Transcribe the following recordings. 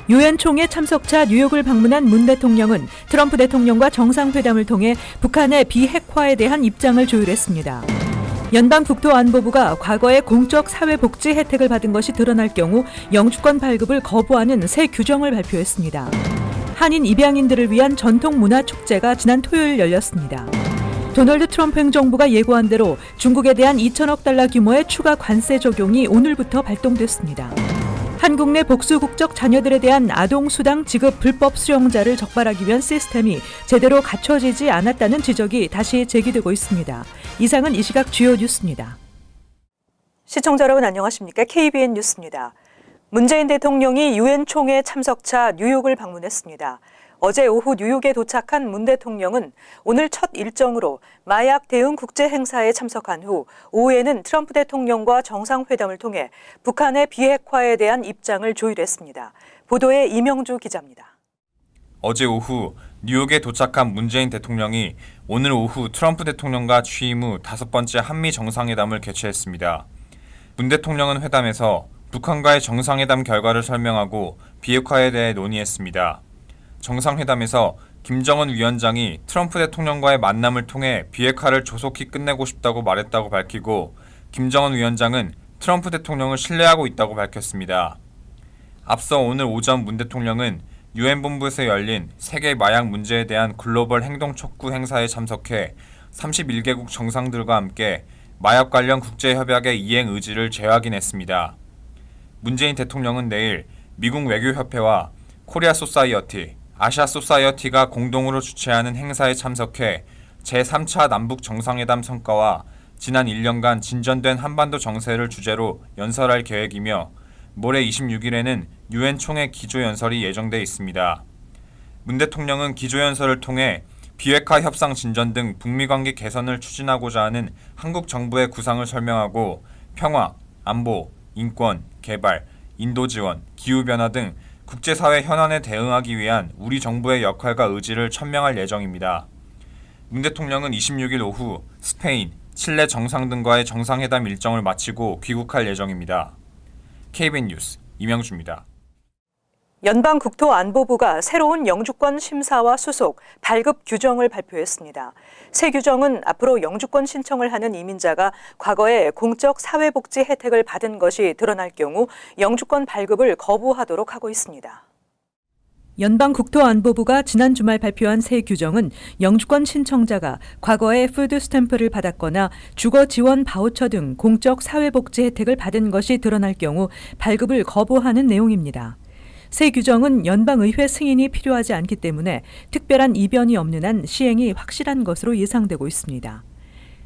유엔 총회 참석차 뉴욕을 방문한 문 대통령은 트럼프 대통령과 정상회담을 통해 북한의 비핵화에 대한 입장을 조율했습니다. 연방국토안보부가 과거에 공적 사회복지 혜택을 받은 것이 드러날 경우 영주권 발급을 거부하는 새 규정을 발표했습니다. 한인 입양인들을 위한 전통 문화 축제가 지난 토요일 열렸습니다. 도널드 트럼프 행정부가 예고한 대로 중국에 대한 2천억 달러 규모의 추가 관세 적용이 오늘부터 발동됐습니다. 한국 내 복수 국적 자녀들에 대한 아동수당 지급 불법 수령자를 적발하기 위한 시스템이 제대로 갖춰지지 않았다는 지적이 다시 제기되고 있습니다. 이상은 이 시각 주요 뉴스입니다. 시청자 여러분 안녕하십니까? KBN 뉴스입니다. 문재인 대통령이 유엔 총회 참석차 뉴욕을 방문했습니다. 어제 오후 뉴욕에 도착한 문 대통령은 오늘 첫 일정으로 마약 대응 국제 행사에 참석한 후 오후에는 트럼프 대통령과 정상회담을 통해 북한의 비핵화에 대한 입장을 조율했습니다. 보도에 이명주 기자입니다. 어제 오후 뉴욕에 도착한 문재인 대통령이 오늘 오후 트럼프 대통령과 취임 후 5번째 한미 정상회담을 개최했습니다. 문 대통령은 회담에서 북한과의 정상회담 결과를 설명하고 비핵화에 대해 논의했습니다. 정상회담에서 김정은 위원장이 트럼프 대통령과의 만남을 통해 비핵화를 조속히 끝내고 싶다고 말했다고 밝히고 김정은 위원장은 트럼프 대통령을 신뢰하고 있다고 밝혔습니다. 앞서 오늘 오전 문 대통령은 유엔 본부에서 열린 세계 마약 문제에 대한 글로벌 행동 촉구 행사에 참석해 31개국 정상들과 함께 마약 관련 국제협약의 이행 의지를 재확인했습니다. 문재인 대통령은 내일 미국 외교협회와 코리아 소사이어티, 아시아 소사이어티가 공동으로 주최하는 행사에 참석해 제3차 남북 정상회담 성과와 지난 1년간 진전된 한반도 정세를 주제로 연설할 계획이며 모레 26일에는 유엔 총회 기조연설이 예정돼 있습니다. 문 대통령은 기조연설을 통해 비핵화 협상 진전 등 북미 관계 개선을 추진하고자 하는 한국 정부의 구상을 설명하고 평화, 안보, 인권, 개발, 인도 지원, 기후변화 등 국제사회 현안에 대응하기 위한 우리 정부의 역할과 의지를 천명할 예정입니다. 문 대통령은 26일 오후 스페인, 칠레 정상 등과의 정상회담 일정을 마치고 귀국할 예정입니다. KBN 뉴스 이명주입니다. 연방국토안보부가 새로운 영주권 심사와 수속, 발급 규정을 발표했습니다. 새 규정은 앞으로 영주권 신청을 하는 이민자가 과거에 공적 사회복지 혜택을 받은 것이 드러날 경우 영주권 발급을 거부하도록 하고 있습니다. 연방국토안보부가 지난 주말 발표한 새 규정은 영주권 신청자가 과거에 푸드 스탬프를 받았거나 주거 지원 바우처 등 공적 사회복지 혜택을 받은 것이 드러날 경우 발급을 거부하는 내용입니다. 새 규정은 연방의회 승인이 필요하지 않기 때문에 특별한 이변이 없는 한 시행이 확실한 것으로 예상되고 있습니다.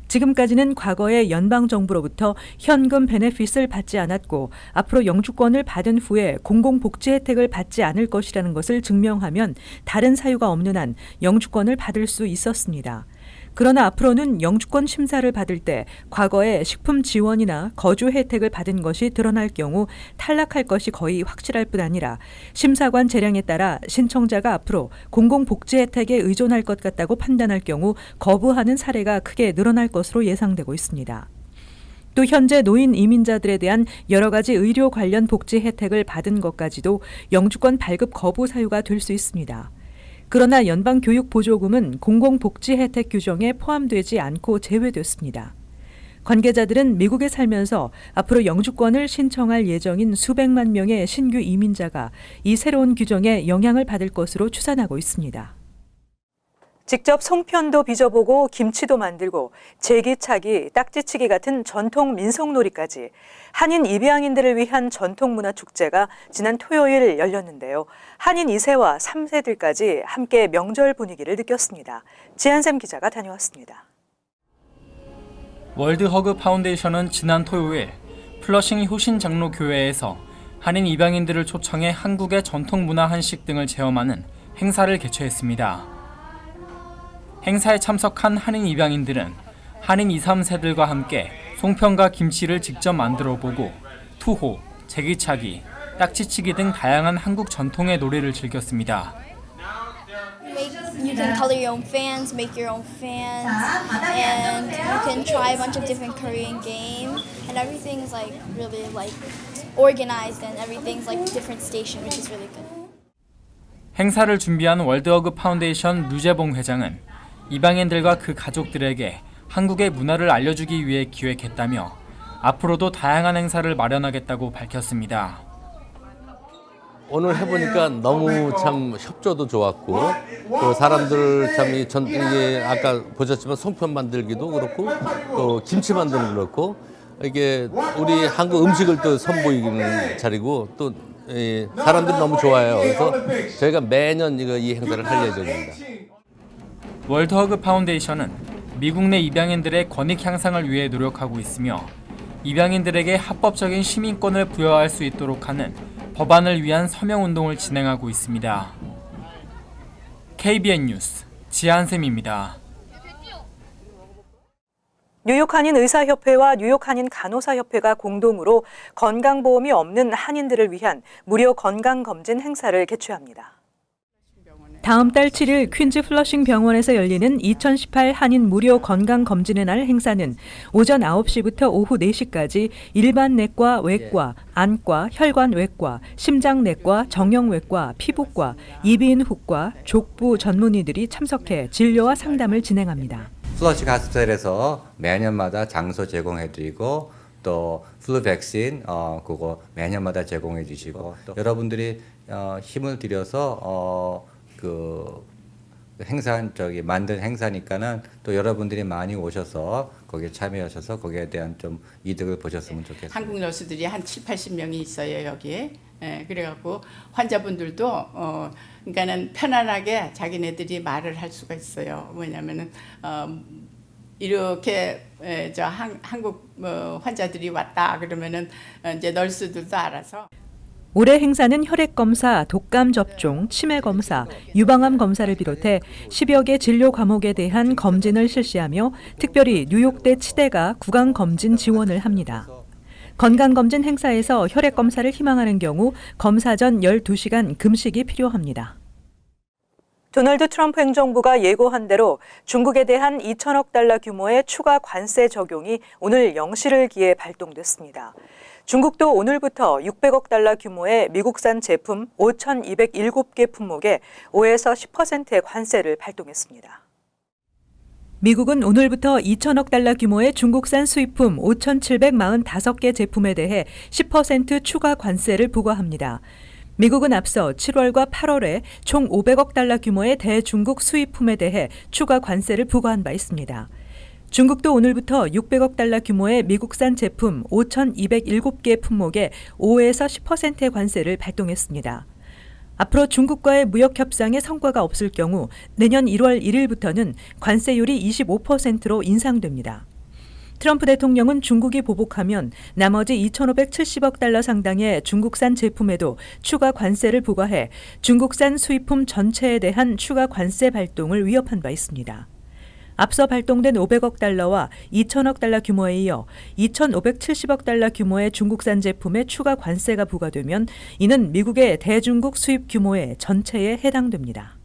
지금까지는 과거에 연방정부로부터 현금 베네핏을 받지 않았고 앞으로 영주권을 받은 후에 공공복지 혜택을 받지 않을 것이라는 것을 증명하면 다른 사유가 없는 한 영주권을 받을 수 있었습니다. 그러나 앞으로는 영주권 심사를 받을 때 과거에 식품 지원이나 거주 혜택을 받은 것이 드러날 경우 탈락할 것이 거의 확실할 뿐 아니라 심사관 재량에 따라 신청자가 앞으로 공공복지 혜택에 의존할 것 같다고 판단할 경우 거부하는 사례가 크게 늘어날 것으로 예상되고 있습니다. 또 현재 노인 이민자들에 대한 여러 가지 의료 관련 복지 혜택을 받은 것까지도 영주권 발급 거부 사유가 될 수 있습니다. 그러나 연방교육보조금은 공공복지 혜택 규정에 포함되지 않고 제외됐습니다. 관계자들은 미국에 살면서 앞으로 영주권을 신청할 예정인 수백만 명의 신규 이민자가 이 새로운 규정에 영향을 받을 것으로 추산하고 있습니다. 직접 송편도 빚어보고 김치도 만들고 제기차기, 딱지치기 같은 전통 민속놀이까지 한인 입양인들을 위한 전통문화축제가 지난 토요일 열렸는데요. 한인 2세와 3세들까지 함께 명절 분위기를 느꼈습니다. 지한샘 기자가 다녀왔습니다. 월드허그 파운데이션은 지난 토요일 플러싱 효신장로교회에서 한인 입양인들을 초청해 한국의 전통문화 한식 등을 체험하는 행사를 개최했습니다. 행사에 참석한 한인 입양인들은 한인 2, 3세들과 함께 송편과 김치를 직접 만들어보고 투호, 제기차기, 딱지치기 등 다양한 한국 전통의 놀이를 즐겼습니다. You can color your own fans, make your own fans, and you can try a bunch of different Korean games, and everything's like really like organized and everything's like different station, which is really good. 행사를 준비한 월드허그 파운데이션 류재봉 회장은 이방인들과 그 가족들에게 한국의 문화를 알려주기 위해 기획했다며 앞으로도 다양한 행사를 마련하겠다고 밝혔습니다. 오늘 해보니까 너무 참 협조도 좋았고 또 사람들 참 이게 아까 보셨지만 송편 만들기도 그렇고 또 김치 만들기도 그렇고 이게 우리 한국 음식을 또 선보이는 자리고 또 사람들이 너무 좋아해요. 그래서 저희가 매년 이 행사를 할 예정입니다. 월드허그 파운데이션은 미국 내 입양인들의 권익 향상을 위해 노력하고 있으며 입양인들에게 합법적인 시민권을 부여할 수 있도록 하는 법안을 위한 서명운동을 진행하고 있습니다. KBN 뉴스 지한샘입니다. 뉴욕 한인 의사협회와 뉴욕 한인 간호사협회가 공동으로 건강보험이 없는 한인들을 위한 무료 건강검진 행사를 개최합니다. 다음 달 7일 퀸즈 플러싱 병원에서 열리는 2018 한인 무료 건강검진의 날 행사는 오전 9시부터 오후 4시까지 일반 내과, 외과, 안과, 혈관외과, 심장내과, 정형외과, 피부과, 이비인후과, 족부 전문의들이 참석해 진료와 상담을 진행합니다. 플러싱 하스피털에서 매년마다 장소 제공해드리고 또 플루 백신 그거 매년마다 제공해 주시고 또 여러분들이 힘을 들여서 그 만든 행사니까는 또 여러분들이 많이 오셔서 거기에 참여하셔서 거기에 대한 좀 이득을 보셨으면 좋겠습니다. 한국 너스들이 한 70-80명이 있어요 여기에. 그래갖고 환자분들도 그러니까는 편안하게 자기네들이 말을 할 수가 있어요. 뭐냐면은 이렇게 한국 환자들이 왔다 그러면은 이제 널스들도 알아서. 올해 행사는 혈액검사, 독감 접종, 치매 검사, 유방암 검사를 비롯해 10여 개 진료 과목에 대한 검진을 실시하며 특별히 뉴욕대 치대가 구강검진 지원을 합니다. 건강검진 행사에서 혈액검사를 희망하는 경우 검사 전 12시간 금식이 필요합니다. 도널드 트럼프 행정부가 예고한 대로 중국에 대한 2천억 달러 규모의 추가 관세 적용이 오늘 0시를 기해 발동됐습니다. 중국도 오늘부터 600억 달러 규모의 미국산 제품 5,207개 품목에 5에서 10%의 관세를 발동했습니다. 미국은 오늘부터 2천억 달러 규모의 중국산 수입품 5,745개 제품에 대해 10% 추가 관세를 부과합니다. 미국은 앞서 7월과 8월에 총 500억 달러 규모의 대중국 수입품에 대해 추가 관세를 부과한 바 있습니다. 중국도 오늘부터 600억 달러 규모의 미국산 제품 5,207개 품목에 5에서 10%의 관세를 발동했습니다. 앞으로 중국과의 무역 협상에 성과가 없을 경우 내년 1월 1일부터는 관세율이 25%로 인상됩니다. 트럼프 대통령은 중국이 보복하면 나머지 2,570억 달러 상당의 중국산 제품에도 추가 관세를 부과해 중국산 수입품 전체에 대한 추가 관세 발동을 위협한 바 있습니다. 앞서 발동된 500억 달러와 2천억 달러 규모에 이어 2,570억 달러 규모의 중국산 제품에 추가 관세가 부과되면 이는 미국의 대중국 수입 규모의 전체에 해당됩니다.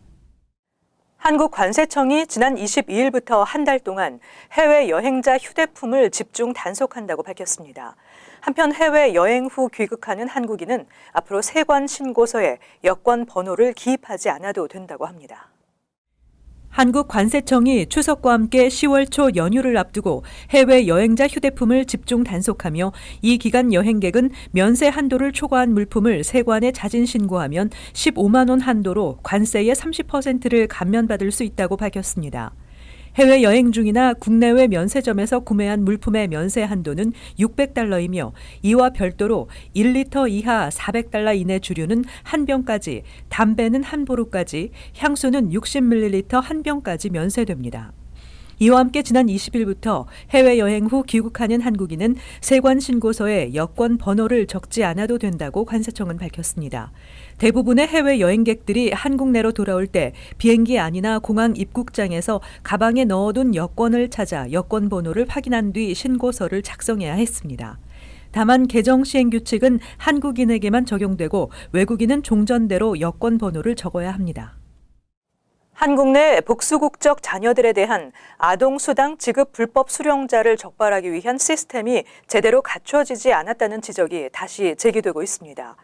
한국관세청이 지난 22일부터 한 달 동안 해외 여행자 휴대품을 집중 단속한다고 밝혔습니다. 한편 해외 여행 후 귀국하는 한국인은 앞으로 세관 신고서에 여권 번호를 기입하지 않아도 된다고 합니다. 한국관세청이 추석과 함께 10월 초 연휴를 앞두고 해외 여행자 휴대품을 집중 단속하며 이 기간 여행객은 면세 한도를 초과한 물품을 세관에 자진 신고하면 15만 원 한도로 관세의 30%를 감면받을 수 있다고 밝혔습니다. 해외 여행 중이나 국내외 면세점에서 구매한 물품의 면세 한도는 600달러이며 이와 별도로 1리터 이하 400달러 이내 주류는 한 병까지, 담배는 한 보루까지, 향수는 60ml 한 병까지 면세됩니다. 이와 함께 지난 20일부터 해외여행 후 귀국하는 한국인은 세관 신고서에 여권 번호를 적지 않아도 된다고 관세청은 밝혔습니다. 대부분의 해외 여행객들이 한국 내로 돌아올 때 비행기 안이나 공항 입국장에서 가방에 넣어둔 여권을 찾아 여권 번호를 확인한 뒤 신고서를 작성해야 했습니다. 다만 개정 시행 규칙은 한국인에게만 적용되고 외국인은 종전대로 여권 번호를 적어야 합니다. 한국 내 복수국적 자녀들에 대한 아동수당 지급 불법 수령자를 적발하기 위한 시스템이 제대로 갖춰지지 않았다는 지적이 다시 제기되고 있습니다.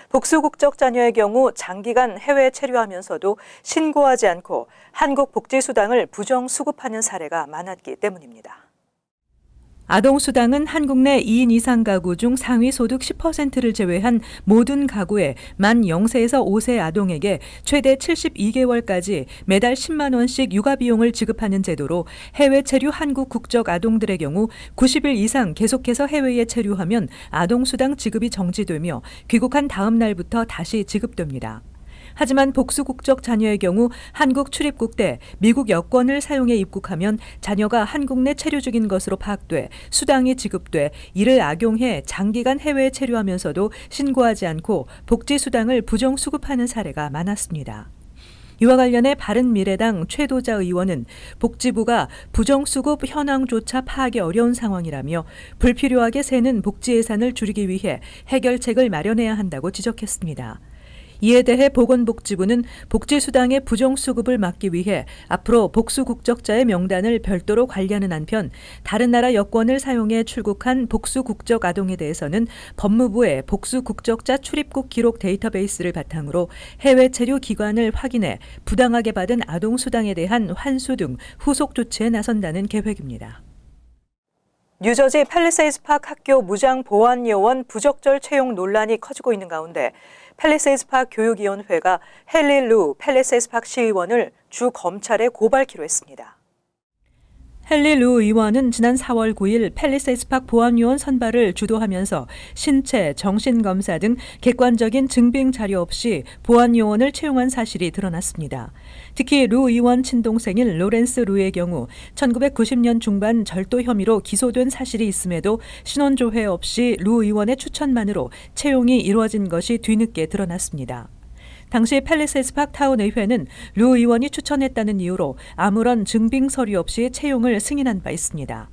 복수 국적 자녀의 경우 장기간 해외에 체류하면서도 신고하지 않고 한국 복지수당을 부정 수급하는 사례가 많았기 때문입니다. 아동수당은 한국 내 2인 이상 가구 중 상위 소득 10%를 제외한 모든 가구의 만 0세에서 5세 아동에게 최대 72개월까지 매달 10만 원씩 육아비용을 지급하는 제도로 해외 체류 한국 국적 아동들의 경우 90일 이상 계속해서 해외에 체류하면 아동수당 지급이 정지되며 귀국한 다음 날부터 다시 지급됩니다. 하지만 복수 국적 자녀의 경우 한국 출입국 때 미국 여권을 사용해 입국하면 자녀가 한국 내 체류 중인 것으로 파악돼 수당이 지급돼 이를 악용해 장기간 해외에 체류하면서도 신고하지 않고 복지수당을 부정 수급하는 사례가 많았습니다. 이와 관련해 바른미래당 최도자 의원은 복지부가 부정수급 현황조차 파악이 어려운 상황이라며 불필요하게 새는 복지 예산을 줄이기 위해 해결책을 마련해야 한다고 지적했습니다. 이에 대해 보건복지부는 복지수당의 부정수급을 막기 위해 앞으로 복수 국적자의 명단을 별도로 관리하는 한편 다른 나라 여권을 사용해 출국한 복수 국적 아동에 대해서는 법무부의 복수 국적자 출입국 기록 데이터베이스를 바탕으로 해외 체류 기관을 확인해 부당하게 받은 아동수당에 대한 환수 등 후속 조치에 나선다는 계획입니다. 뉴저지 팰리세이드 파크 학교 무장 보안 요원 부적절 채용 논란이 커지고 있는 가운데 팰리세이드 파크 교육위원회가 헨리 루 팰리세이드 파크 시의원을 주 검찰에 고발키로 했습니다. 헨리 루 의원은 지난 4월 9일 팰리세이드 파크 보안요원 선발을 주도하면서 신체, 정신검사 등 객관적인 증빙 자료 없이 보안요원을 채용한 사실이 드러났습니다. 특히 루 의원 친동생인 로렌스 루의 경우 1990년 중반 절도 혐의로 기소된 사실이 있음에도 신원조회 없이 루 의원의 추천만으로 채용이 이루어진 것이 뒤늦게 드러났습니다. 당시 팰리세이드 파크 타운 의회는 루 의원이 추천했다는 이유로 아무런 증빙 서류 없이 채용을 승인한 바 있습니다.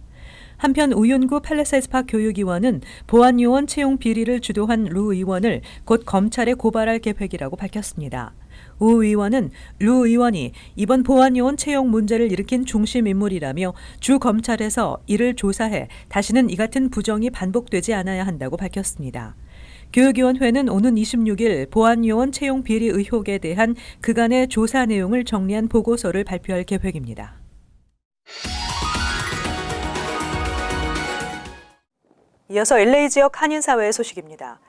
한편 우윤구 팰리세이드 파크 교육위원은 보안요원 채용 비리를 주도한 루 의원을 곧 검찰에 고발할 계획이라고 밝혔습니다. 우 의원은 루 의원이 이번 보안요원 채용 문제를 일으킨 중심 인물이라며 주 검찰에서 이를 조사해 다시는 이 같은 부정이 반복되지 않아야 한다고 밝혔습니다. 교육위원회는 오는 26일 보안요원 채용 비리 의혹에 대한 그간의 조사 내용을 정리한 보고서를 발표할 계획입니다. 이어서 LA 지역 한인사회의 소식입니다.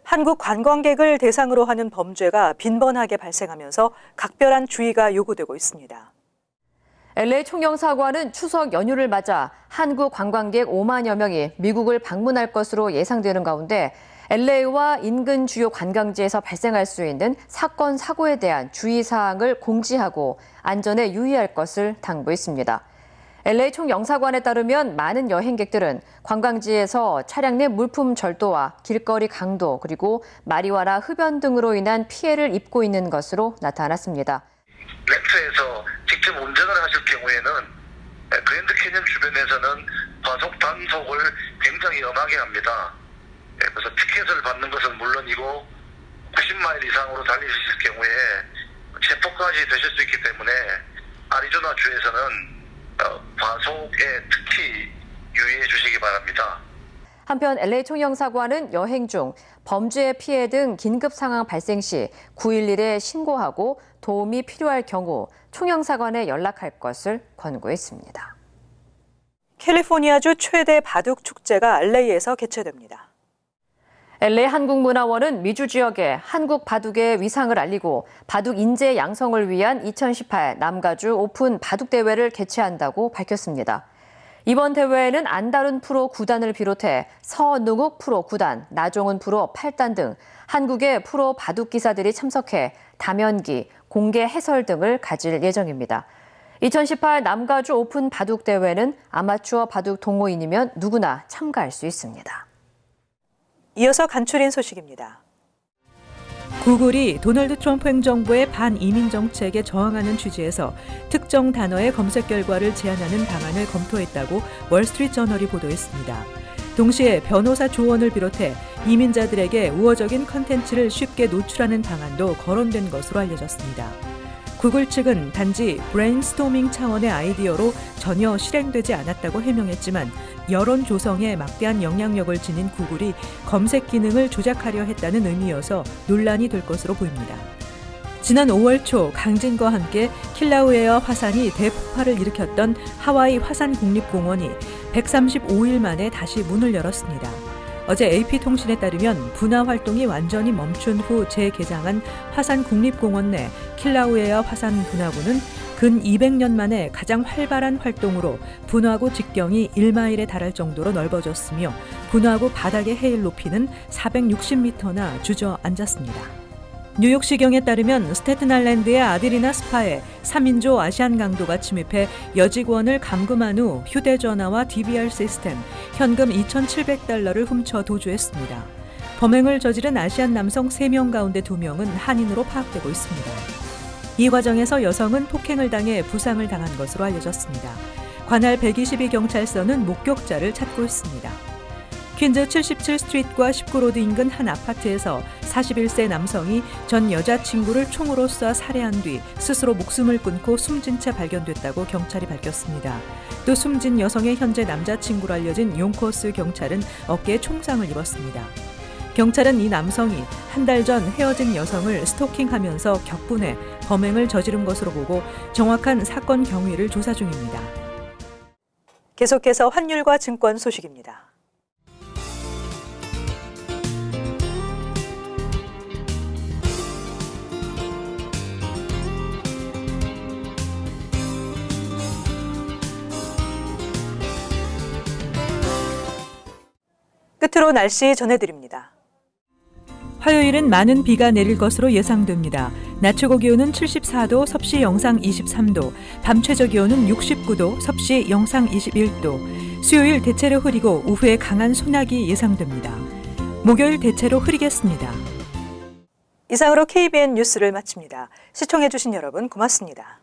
한국 관광객을 대상으로 하는 범죄가 빈번하게 발생하면서 각별한 주의가 요구되고 있습니다. LA 총영사관은 추석 연휴를 맞아 한국 관광객 5만여 명이 미국을 방문할 것으로 예상되는 가운데 LA와 인근 주요 관광지에서 발생할 수 있는 사건, 사고에 대한 주의사항을 공지하고 안전에 유의할 것을 당부했습니다. LA 총영사관에 따르면 많은 여행객들은 관광지에서 차량 내 물품 절도와 길거리 강도 그리고 마리화나 흡연 등으로 인한 피해를 입고 있는 것으로 나타났습니다. 렌트에서 직접 운전을 하실 경우에는 그랜드 캐년 주변에서는 과속 단속을 굉장히 엄하게 합니다. 그래서 티켓을 받는 것은 물론이고 90마일 이상으로 달리실 경우에 체포까지 되실 수 있기 때문에 애리조나 주에서는 과속에 특히 유의해 주시기 바랍니다. 한편 LA 총영사관은 여행 중 범죄 피해 등 긴급 상황 발생 시 911에 신고하고 도움이 필요할 경우 총영사관에 연락할 것을 권고했습니다. 캘리포니아주 최대 바둑 축제가 LA에서 개최됩니다. LA 한국문화원은 미주 지역에 한국 바둑의 위상을 알리고 바둑 인재 양성을 위한 2018 남가주 오픈 바둑 대회를 개최한다고 밝혔습니다. 이번 대회에는 안다룬 프로 9단을 비롯해 서능욱 프로 9단, 나종훈 프로 8단 등 한국의 프로 바둑 기사들이 참석해 다면기, 공개 해설 등을 가질 예정입니다. 2018 남가주 오픈 바둑 대회는 아마추어 바둑 동호인이면 누구나 참가할 수 있습니다. 이어서 간추린 소식입니다. 구글이 도널드 트럼프 행정부의 반이민 정책에 저항하는 취지에서 특정 단어의 검색 결과를 제한하는 방안을 검토했다고 월스트리트저널이 보도했습니다. 동시에 변호사 조언을 비롯해 이민자들에게 우호적인 컨텐츠를 쉽게 노출하는 방안도 거론된 것으로 알려졌습니다. 구글 측은 단지 브레인스토밍 차원의 아이디어로 전혀 실행되지 않았다고 해명했지만 여론 조성에 막대한 영향력을 지닌 구글이 검색 기능을 조작하려 했다는 의미여서 논란이 될 것으로 보입니다. 지난 5월 초 강진과 함께 킬라우에어 화산이 대폭발을 일으켰던 하와이 화산국립공원이 135일 만에 다시 문을 열었습니다. 어제 AP통신에 따르면 분화 활동이 완전히 멈춘 후 재개장한 화산국립공원 내 킬라우에어 화산 분화구는 근 200년 만에 가장 활발한 활동으로 분화구 직경이 1마일에 달할 정도로 넓어졌으며 분화구 바닥의 해일 높이는 460m나 주저앉았습니다. 뉴욕시경에 따르면 스태튼아일랜드의 아들이나 스파에 3인조 아시안 강도가 침입해 여직원을 감금한 후 휴대전화와 DVR 시스템, 현금 2,700달러를 훔쳐 도주했습니다. 범행을 저지른 아시안 남성 3명 가운데 2명은 한인으로 파악되고 있습니다. 이 과정에서 여성은 폭행을 당해 부상을 당한 것으로 알려졌습니다. 관할 122경찰서는 목격자를 찾고 있습니다. 퀸즈 77스트리트과 19로드 인근 한 아파트에서 41세 남성이 전 여자친구를 총으로 쏴 살해한 뒤 스스로 목숨을 끊고 숨진 채 발견됐다고 경찰이 밝혔습니다. 또 숨진 여성의 현재 남자친구로 알려진 용코스 경찰은 어깨에 총상을 입었습니다. 경찰은 이 남성이 한 달 전 헤어진 여성을 스토킹하면서 격분해 범행을 저지른 것으로 보고 정확한 사건 경위를 조사 중입니다. 계속해서 환율과 증권 소식입니다. 끝으로 날씨 전해드립니다. 화요일은 많은 비가 내릴 것으로 예상됩니다. 낮 최고 기온은 74도, 섭씨 영상 23도, 밤 최저 기온은 69도, 섭씨 영상 21도. 수요일 대체로 흐리고 오후에 강한 소나기 예상됩니다. 목요일 대체로 흐리겠습니다. 이상으로 KBN 뉴스를 마칩니다. 시청해주신 여러분 고맙습니다.